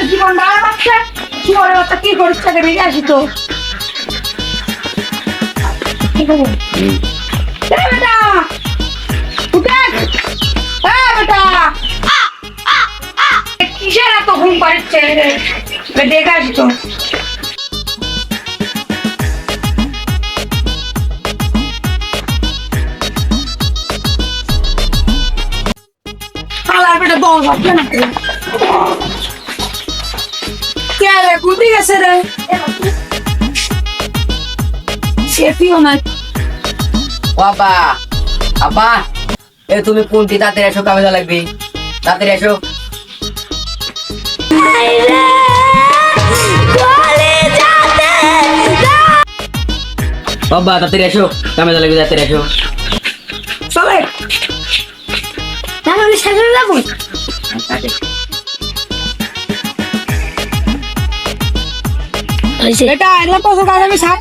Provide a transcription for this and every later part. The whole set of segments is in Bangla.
জীবন ভালো লাগছে কি করে বাচ্চা কি করিস তাকে বেরিয়ে আসি তো বেটা উঠে বেটা কিসের এত ঘুম পাড়ছে দেখে আসি তো আলার বেটা বল ভাবছে না কে রে কুদি গেছে রে সেফিও না বাবা আপা এ তুমি কোনটি তাড়াতাড়ি এসো কামে লাগবে তাড়াতাড়ি এসো বাবা তাড়াতাড়ি এসো কামে লাগবে তাড়াতাড়ি এসো চলে আমি সাজে যাবো এটা এলা কত কাজ আমি সাত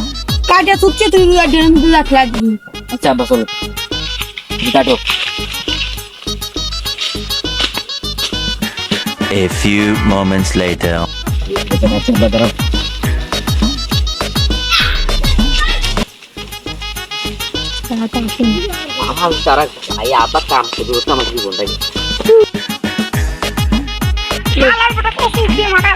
কাজে চুপছে তুই 2 লাখ লাগবি আচ্ছা আব্বা চলো কাটো A few moments later. আমার তারা ভাই আবার কাম শুরু হতো আমার জীবনটাকে আলার বেটা কত দিয়ে মারা